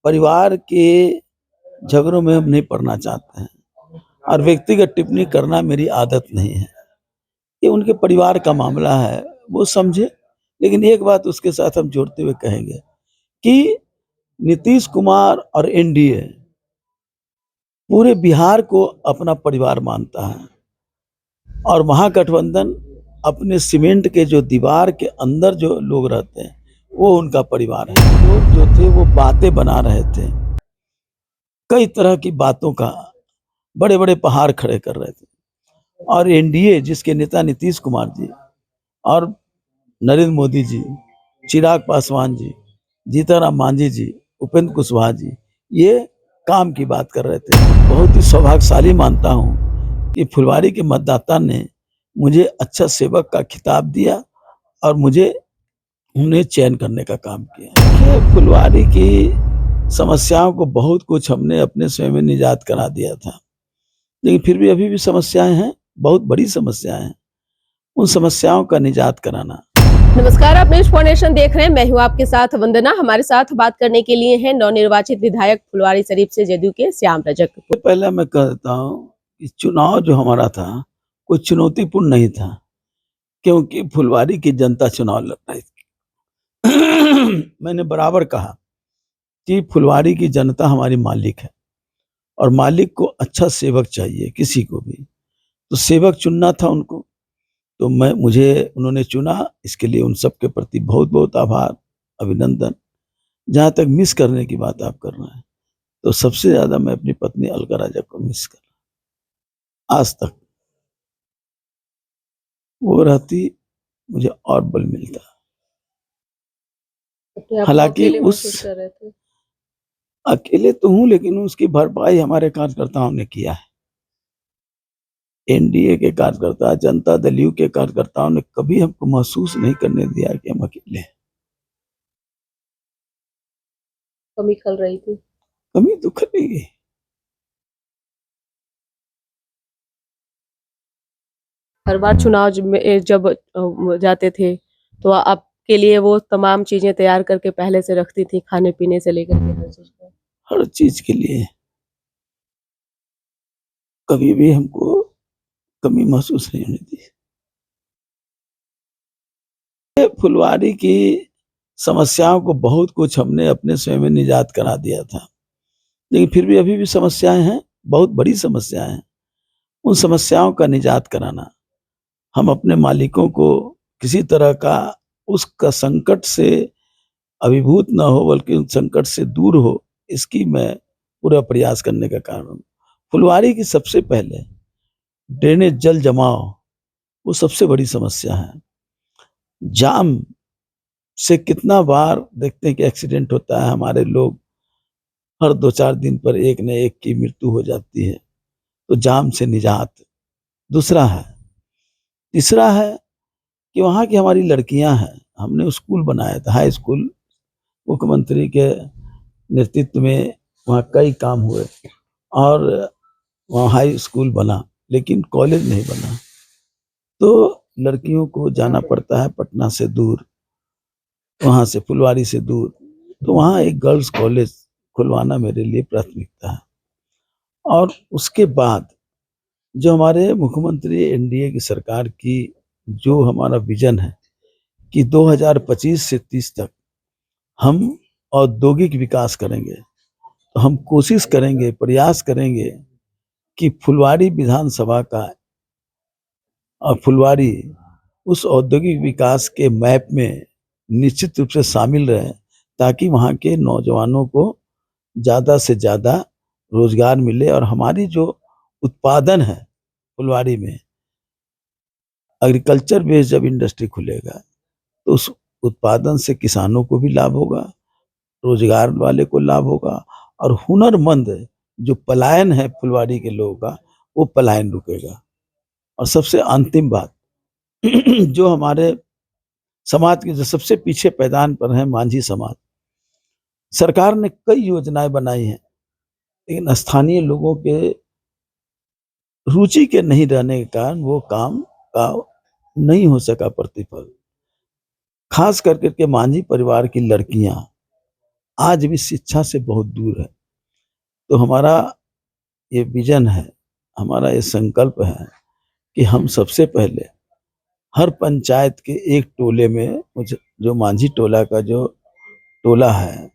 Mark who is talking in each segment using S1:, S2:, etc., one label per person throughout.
S1: परिवार के झगड़ों में हम नहीं पड़ना चाहते हैं और व्यक्तिगत टिप्पणी करना मेरी आदत नहीं है। ये उनके परिवार का मामला है, वो समझे। लेकिन एक बात उसके साथ हम जोड़ते हुए कहेंगे कि नीतीश कुमार और एनडीए पूरे बिहार को अपना परिवार मानता है और महागठबंधन अपने सीमेंट के जो दीवार के अंदर जो लोग रहते हैं वो उनका परिवार है। लोग जो थे वो बातें बना रहे थे, कई तरह की बातों का बड़े बड़े पहाड़ खड़े कर रहे थे और एनडीए जिसके नेता नीतीश कुमार जी और नरेंद्र मोदी जी, चिराग पासवान जी, जीतनराम मांझी जी, उपेंद्र कुशवाहा जी, ये काम की बात कर रहे थे। बहुत ही सौभाग्यशाली मानता हूँ कि फुलवारी के मतदाता ने मुझे अच्छा सेवक का खिताब दिया और मुझे उन्हें चयन करने का काम किया। देखिए, फुलवारी की समस्याओं को बहुत कुछ हमने अपने स्वयं में निजात करा दिया था, लेकिन फिर भी अभी भी समस्याएं हैं, बहुत बड़ी समस्याएं हैं। उन समस्याओं का निजात कराना।
S2: नमस्कार, आप न्यूज़ फाउंडेशन देख रहे हैं। मैं हूं आपके साथ वंदना। हमारे साथ बात करने के लिए हैं नवनिर्वाचित विधायक फुलवारी शरीफ से जदयू के श्याम रजक।
S1: पहले मैं कहता हूँ कि चुनाव जो हमारा था कोई चुनौतीपूर्ण नहीं था, क्योंकि फुलवारी की जनता चुनाव लड़ रही थी। मैंने बराबर कहा कि फुलवारी की जनता हमारी मालिक है और मालिक को अच्छा सेवक चाहिए, किसी को भी तो सेवक चुनना था उनको। तो मुझे उन्होंने चुना, इसके लिए उन सब के प्रति बहुत बहुत आभार, अभिनंदन। जहां तक मिस करने की बात आप कर रहे हैं, तो सबसे ज्यादा मैं अपनी पत्नी अलका राजा को मिस कर रहा। आज तक वो रहती मुझे और बल मिलता। हालांकि उस अकेले तो हूं, लेकिन उसकी भरपाई हमारे कार्यकर्ताओं ने किया है। एनडीए के कार्यकर्ता, जनता दल यू के कार्यकर्ताओं ने कभी हमको महसूस नहीं करने दिया कि हम अकेले हैं।
S2: कमी खल रही थी,
S1: कमी तो खलेगी।
S2: हर बार चुनाव जब जाते थे तो आपके लिए वो तमाम चीजें तैयार करके पहले से रखती थी, खाने पीने से लेकर के हर चीज को।
S1: हर चीज के लिए कभी भी हमको कमी महसूस नहीं होने दी। फुलवारी की समस्याओं को बहुत कुछ हमने अपने स्वयं में निजात करा दिया था, लेकिन फिर भी अभी भी समस्याएं हैं, बहुत बड़ी समस्याएं हैं। उन समस्याओं का निजात कराना, हम अपने मालिकों को किसी तरह का उसका संकट से अभिभूत ना हो, बल्कि उस संकट से दूर हो, इसकी मैं पूरा प्रयास करने का कारण हूँ। फुलवारी की सबसे पहले ड्रेनेज जल जमाव वो सबसे बड़ी समस्या है। जाम से कितना बार देखते हैं कि एक्सीडेंट होता है, हमारे लोग हर 2-4 दिन पर एक न एक की मृत्यु हो जाती है। तो जाम से निजात दूसरा है। तीसरा है कि वहाँ की हमारी लड़कियां हैं, हमने स्कूल बनाया था, हाई स्कूल, मुख्यमंत्री के नेतृत्व में वहाँ कई काम हुए और वहाँ हाई स्कूल बना, लेकिन कॉलेज नहीं बना। तो लड़कियों को जाना पड़ता है पटना से दूर, वहाँ से फुलवारी से दूर। तो वहाँ एक गर्ल्स कॉलेज खुलवाना मेरे लिए प्राथमिकता है। और उसके बाद जो हमारे मुख्यमंत्री एनडीए की सरकार की जो हमारा विजन है कि 2025 से 30 तक हम औद्योगिक विकास करेंगे, तो हम कोशिश करेंगे, प्रयास करेंगे कि फुलवारी विधानसभा का और फुलवारी उस औद्योगिक विकास के मैप में निश्चित रूप से शामिल रहे, ताकि वहाँ के नौजवानों को ज़्यादा से ज़्यादा रोजगार मिले। और हमारी जो उत्पादन है फुलवारी में, एग्रीकल्चर बेस्ड जब इंडस्ट्री खुलेगा तो उस उत्पादन से किसानों को भी लाभ होगा, रोजगार वाले को लाभ होगा, और हुनरमंद जो पलायन है फुलवारी के लोगों का, वो पलायन रुकेगा। और सबसे अंतिम बात, जो हमारे समाज के जो सबसे पीछे पैदान पर है मांझी समाज, सरकार ने कई योजनाएं बनाई हैं, लेकिन स्थानीय लोगों के रुचि के नहीं रहने के कारण वो काम का नहीं हो सका प्रतिफल। खास करके के मांझी परिवार की लड़कियां आज भी शिक्षा से बहुत दूर है। तो हमारा ये विजन है, हमारा ये संकल्प है कि हम सबसे पहले हर पंचायत के एक टोले में, जो मांझी टोला का जो टोला है,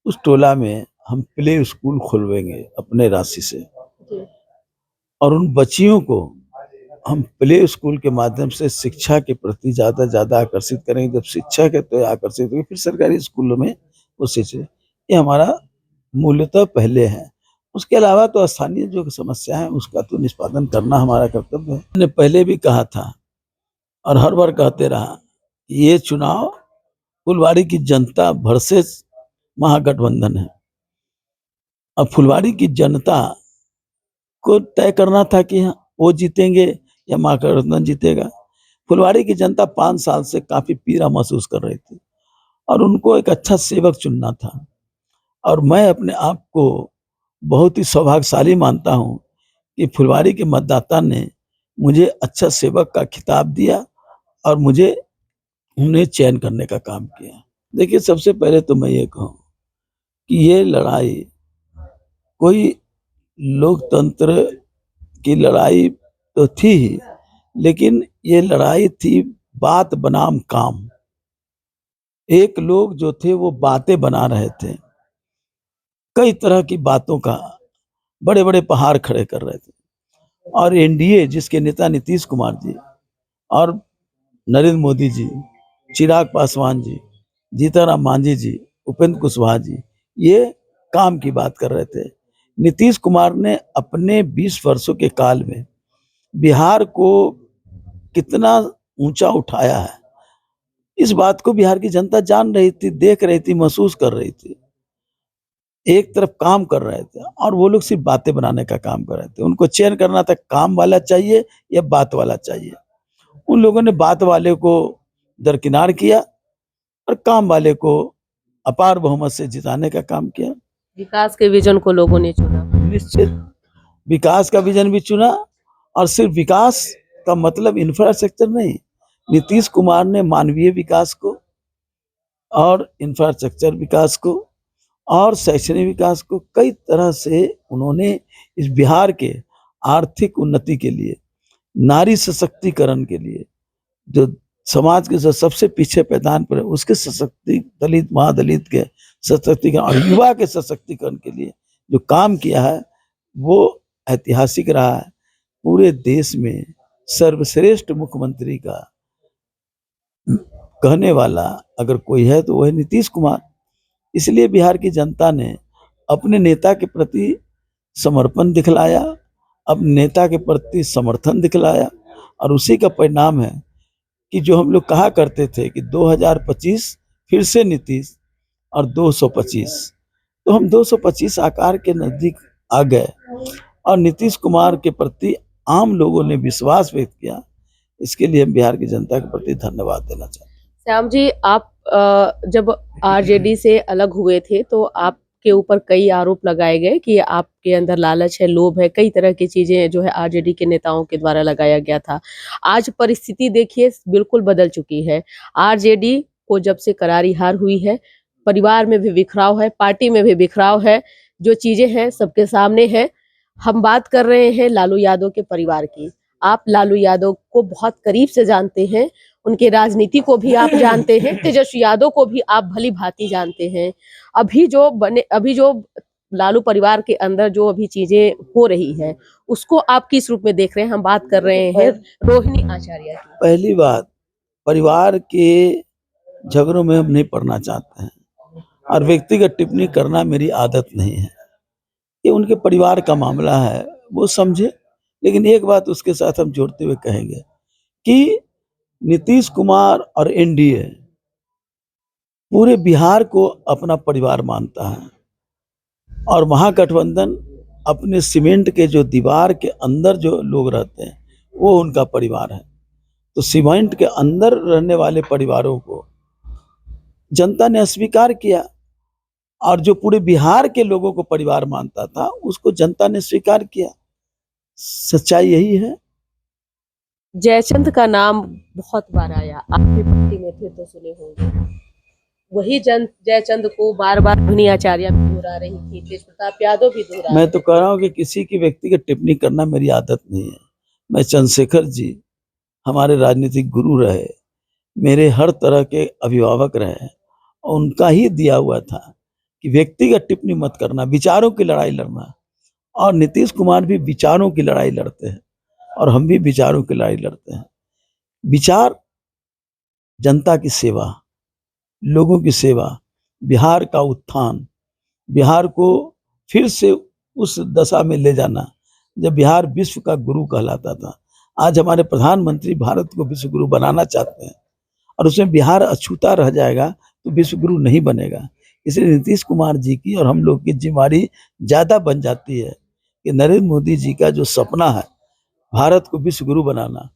S1: उस टोला में हम प्ले स्कूल खुलवाएंगे अपने राशि से, और उन बच्चियों को हम प्ले स्कूल के माध्यम से शिक्षा के प्रति ज्यादा आकर्षित करेंगे। जब शिक्षा के तो आकर्षित होंगे, फिर सरकारी स्कूलों में उसी से, ये हमारा मूल्यतः पहले है। उसके अलावा तो स्थानीय जो समस्या है उसका तो निष्पादन करना हमारा कर्तव्य है। मैंने पहले भी कहा था और हर बार कहते रहा, ये चुनाव फुलवाड़ी की जनता वर्सेस महागठबंधन है। अब फुलवाड़ी की जनता को तय करना था कि वो जीतेंगे या महागठबंधन जीतेगा। फुलवाड़ी की जनता 5 साल से काफी पीड़ा महसूस कर रही थी और उनको एक अच्छा सेवक चुनना था। और मैं अपने आप को बहुत ही सौभाग्यशाली मानता हूँ कि फुलवाड़ी के मतदाता ने मुझे अच्छा सेवक का खिताब दिया और मुझे उन्हें चयन करने का काम किया। देखिए, सबसे पहले तो मैं ये कहूँ कि ये लड़ाई कोई लोकतंत्र की लड़ाई तो थी ही, लेकिन ये लड़ाई थी बात बनाम काम। एक लोग जो थे वो बातें बना रहे थे, कई तरह की बातों का बड़े बड़े पहाड़ खड़े कर रहे थे, और एनडीए जिसके नेता नीतीश कुमार जी और नरेंद्र मोदी जी, चिराग पासवान जी, जीतनराम मांझी जी, उपेंद्र कुशवाहा जी, ये काम की बात कर रहे थे। नीतीश कुमार ने अपने 20 वर्षों के काल में बिहार को कितना ऊंचा उठाया है, इस बात को बिहार की जनता जान रही थी, देख रही थी, महसूस कर रही थी। एक तरफ काम कर रहे थे और वो लोग सिर्फ बातें बनाने का काम कर रहे थे। उनको चयन करना था, काम वाला चाहिए या बात वाला चाहिए। उन लोगों ने बात वाले को दरकिनार किया और काम वाले को अपार बहुमत से जिताने का काम किया।
S2: विकास के विजन को लोगों ने चुना।
S1: निश्चित विकास का विजन भी चुना, और सिर्फ विकास का मतलब इंफ्रास्ट्रक्चर नहीं। नीतीश कुमार ने मानवीय विकास को और इंफ्रास्ट्रक्चर विकास को और शैक्षणिक विकास को कई तरह से उन्होंने इस बिहार के आर्थिक उन्नति के लिए, नारी सशक्तिकरण के लिए, जो समाज के सबसे पीछे पैदान पर है उसके सशक्ति, दलित महादलित के सशक्तिकरण और युवा के सशक्तिकरण के लिए जो काम किया है वो ऐतिहासिक रहा है। पूरे देश में सर्वश्रेष्ठ मुख्यमंत्री का कहने वाला अगर कोई है तो वह है नीतीश कुमार। इसलिए बिहार की जनता ने अपने नेता के प्रति समर्पण दिखलाया, अपने नेता के प्रति समर्थन दिखलाया, और उसी का परिणाम है कि जो हम लोग कहा करते थे कि 2025 फिर से नीतीश और 225, तो हम 225 आकार के नजदीक आ गए और नीतीश कुमार के प्रति आम लोगों ने विश्वास व्यक्त किया। इसके लिए हम बिहार की जनता के प्रति धन्यवाद देना चाहते हैं।
S2: श्याम जी, आप जब आरजेडी से अलग हुए थे तो आपके ऊपर कई आरोप लगाए गए कि आपके अंदर लालच है, लोभ है, कई तरह की चीजें जो है आरजेडी के नेताओं के द्वारा लगाया गया था। आज परिस्थिति देखिए बिल्कुल बदल चुकी है। आरजेडी को जब से करारी हार हुई है, परिवार में भी बिखराव है, पार्टी में भी बिखराव है, जो चीजें हैं सबके सामने है। हम बात कर रहे हैं लालू यादव के परिवार की। आप लालू यादव को बहुत करीब से जानते हैं, उनके राजनीति को भी आप जानते हैं, तेजस्वी यादव को भी आप भली भांति जानते हैं। अभी जो लालू परिवार के अंदर जो अभी चीजें हो रही है उसको आप किस रूप में देख रहे हैं? हम बात कर रहे हैं रोहिणी आचार्य की।
S1: पहली बात, परिवार के झगड़ों में हम नहीं पड़ना चाहते हैं और व्यक्तिगत टिप्पणी करना मेरी आदत नहीं है। ये उनके परिवार का मामला है, वो समझे। लेकिन एक बात उसके साथ हम जोड़ते हुए कहेंगे कि नीतीश कुमार और एनडीए पूरे बिहार को अपना परिवार मानता है, और महागठबंधन अपने सीमेंट के जो दीवार के अंदर जो लोग रहते हैं वो उनका परिवार है। तो सीमेंट के अंदर रहने वाले परिवारों को जनता ने अस्वीकार किया, और जो पूरे बिहार के लोगों को परिवार मानता था उसको जनता ने स्वीकार किया। सच्चाई यही है।
S2: जयचंद का नाम बहुत बार आया, आप भी पार्टी में थे तो सुने होंगे। वही जयचंद को बार बार रोहिणी आचार्य भी दोहरा रही थी, तेज प्रताप यादव भी दोहरा
S1: मैं
S2: रहे
S1: तो
S2: थे।
S1: कह रहा हूँ कि किसी की व्यक्तिगत टिप्पणी करना मेरी आदत नहीं है। मैं चंद्रशेखर जी हमारे राजनीतिक गुरु रहे, मेरे हर तरह के अभिभावक रहे, और उनका ही दिया हुआ था कि व्यक्तिगत टिप्पणी मत करना, विचारों की लड़ाई लड़ना। और नीतीश कुमार भी विचारों की लड़ाई लड़ते हैं और हम भी विचारों की लड़ाई लड़ते हैं। विचार जनता की सेवा, लोगों की सेवा, बिहार का उत्थान, बिहार को फिर से उस दशा में ले जाना जब बिहार विश्व का गुरु कहलाता था। आज हमारे प्रधानमंत्री भारत को विश्व गुरु बनाना चाहते हैं और उसमें बिहार अछूता रह जाएगा तो विश्व गुरु नहीं बनेगा। इसलिए नीतीश कुमार जी की और हम लोग की जिम्मेदारी ज्यादा बन जाती है कि नरेंद्र मोदी जी का जो सपना है भारत को विश्व गुरु बनाना,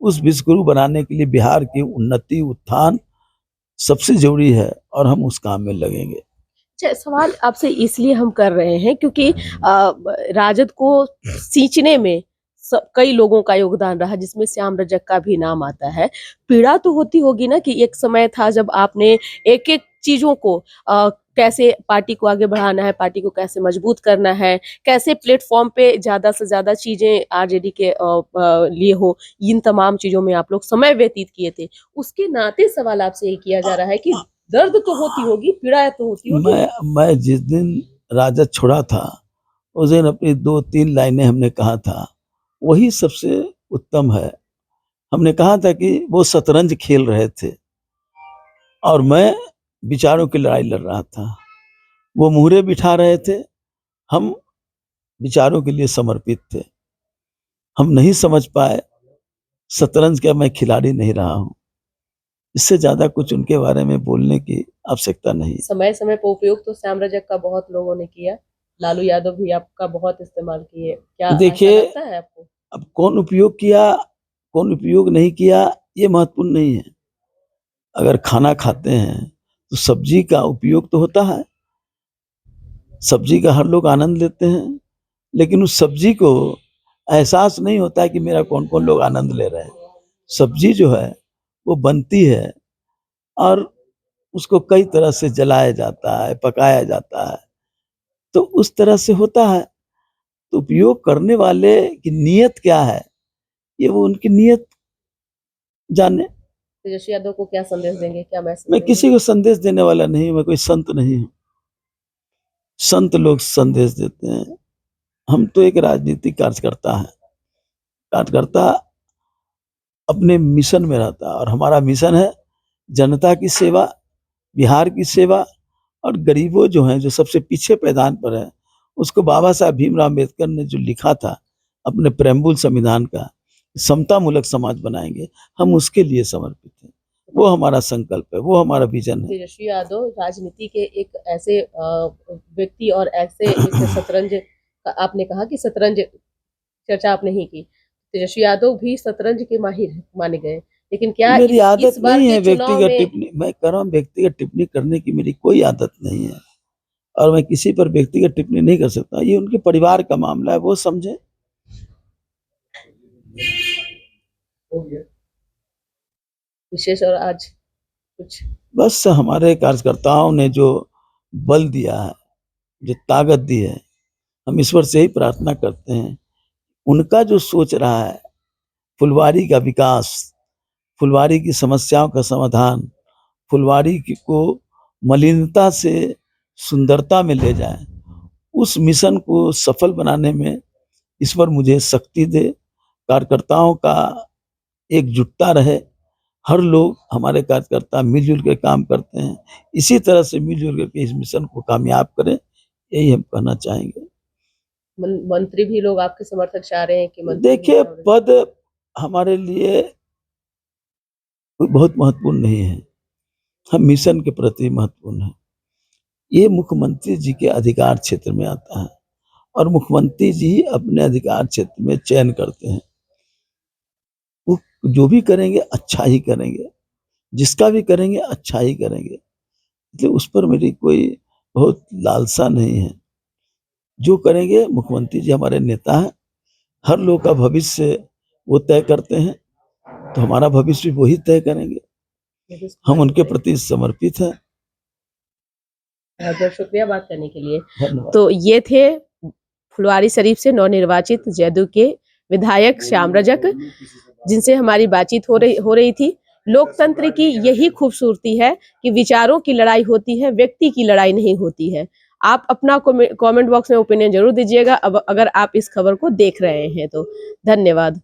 S1: उस विश्व गुरु बनाने के लिए बिहार की उन्नति उत्थान सबसे जरूरी है और हम उस काम में लगेंगे।
S2: अच्छा, सवाल आपसे इसलिए हम कर रहे हैं क्योंकि राजद को सींचने में कई लोगों का योगदान रहा, जिसमें श्याम रजक का भी नाम आता है। पीड़ा तो होती होगी ना कि एक समय था जब आपने एक एक चीजों को कैसे पार्टी को आगे बढ़ाना है, पार्टी को कैसे मजबूत करना है, कैसे प्लेटफॉर्म पे ज्यादा से ज्यादा चीजें आरजेडी के लिए हो, इन तमाम चीजों में आप लोग समय व्यतीत किए थे। उसके नाते सवाल आपसे ये किया जा रहा है कि दर्द तो होती होगी, पीड़ा तो होती होगी।
S1: मैं जिस दिन राजद छोड़ा था उस दिन अपनी 2-3 लाइनें हमने कहा था, वही सबसे उत्तम है। हमने कहा था कि वो शतरंज खेल रहे थे और मैं विचारों की लड़ाई लड़ रहा था। वो मुहरे बिठा रहे थे, हम विचारों के लिए समर्पित थे। हम नहीं समझ पाए शतरंज का मैं खिलाड़ी नहीं रहा हूँ। इससे ज्यादा कुछ उनके बारे में बोलने की आवश्यकता नहीं।
S2: समय समय पर उपयोग तो श्याम रजक का बहुत लोगों ने किया, लालू यादव भी आपका बहुत इस्तेमाल किए, क्या ऐसा
S1: देखिए,
S2: लगता है आपको?
S1: अब कौन उपयोग किया कौन उपयोग नहीं किया ये महत्वपूर्ण नहीं है। अगर खाना खाते हैं तो सब्जी का उपयोग तो होता है, सब्जी का हर लोग आनंद लेते हैं, लेकिन उस सब्जी को एहसास नहीं होता है कि मेरा कौन कौन लोग आनंद ले रहे हैं। सब्जी जो है वो बनती है और उसको कई तरह से जलाया जाता है, पकाया जाता है, तो उस तरह से होता है। तो उपयोग करने वाले की नीयत क्या है, ये वो उनकी नीयत जाने।
S2: तेजस्वी यादव को क्या संदेश देंगे, क्या मैसेज
S1: मैं
S2: देंगे?
S1: किसी को संदेश देने वाला नहीं, मैं कोई संत नहीं हूँ। संत लोग संदेश देते हैं, हम तो एक राजनीतिक कार्यकर्ता हैं। कार्यकर्ता अपने मिशन में रहता है और हमारा मिशन है जनता की सेवा, बिहार की सेवा और गरीबों जो हैं, जो सबसे पीछे पैदान पर है, उसको बाबा साहब भीमराव अम्बेडकर ने जो लिखा था अपने प्रेम्बुल संविधान का, समता मूलक समाज बनाएंगे, हम उसके लिए समर्पित हैं। वो हमारा संकल्प है, वो हमारा विजन है।
S2: तेजस्वी यादव राजनीति के एक ऐसे व्यक्ति और ऐसे एक शतरंज, आपने कहा कि शतरंज चर्चा आपने ही की, तेजस्वी यादव भी शतरंज के माहिर माने गए, लेकिन क्या
S1: मेरी आदत
S2: इस बार
S1: नहीं है
S2: के चुनाव
S1: व्यक्तिगत
S2: में
S1: टिप्पणी, मैं कह रहा हूँ व्यक्तिगत टिप्पणी करने की मेरी कोई आदत नहीं है और मैं किसी पर व्यक्तिगत टिप्पणी नहीं कर सकता। ये उनके परिवार का मामला है, वो समझे।
S2: विशेष और आज कुछ
S1: बस हमारे कार्यकर्ताओं ने जो बल दिया है, जो ताकत दी है, हम ईश्वर से ही प्रार्थना करते हैं उनका जो सोच रहा है फुलवारी का विकास, फुलवारी की समस्याओं का समाधान, फुलवारी को मलिनता से सुंदरता में ले जाए, उस मिशन को सफल बनाने में ईश्वर मुझे शक्ति दे। कार्यकर्ताओं का एकजुटता रहे, हर लोग हमारे कार्यकर्ता मिलजुल के काम करते हैं, इसी तरह से मिलजुल करके इस मिशन को कामयाब करें, यही हम कहना चाहेंगे।
S2: मंत्री भी लोग आपके समर्थक चाह रहे हैं कि मंत्री
S1: देखिए, पद हमारे लिए बहुत महत्वपूर्ण नहीं है, हम मिशन के प्रति महत्वपूर्ण है। ये मुख्यमंत्री जी के अधिकार क्षेत्र में आता है और मुख्यमंत्री जी अपने अधिकार क्षेत्र में चयन करते हैं। वो जो भी करेंगे अच्छा ही करेंगे, जिसका भी करेंगे अच्छा ही करेंगे, इसलिए उस पर मेरी कोई बहुत लालसा नहीं है। जो करेंगे, मुख्यमंत्री जी हमारे नेता हैं, हर लोग का भविष्य वो तय करते हैं, तो हमारा भविष्य भी वही तय करेंगे। हम उनके प्रति समर्पित हैं।
S2: बहुत बहुत शुक्रिया बात करने के लिए।
S1: धन्यवाद।
S2: तो ये थे फुलवारी शरीफ से नवनिर्वाचित जदयू के विधायक श्याम रजक, जिनसे हमारी बातचीत हो रही थी। लोकतंत्र की यही खूबसूरती है कि विचारों की लड़ाई होती है, व्यक्ति की लड़ाई नहीं होती है। आप अपना कमेंट बॉक्स में ओपिनियन जरूर दीजिएगा अब अगर आप इस खबर को देख रहे हैं तो। धन्यवाद।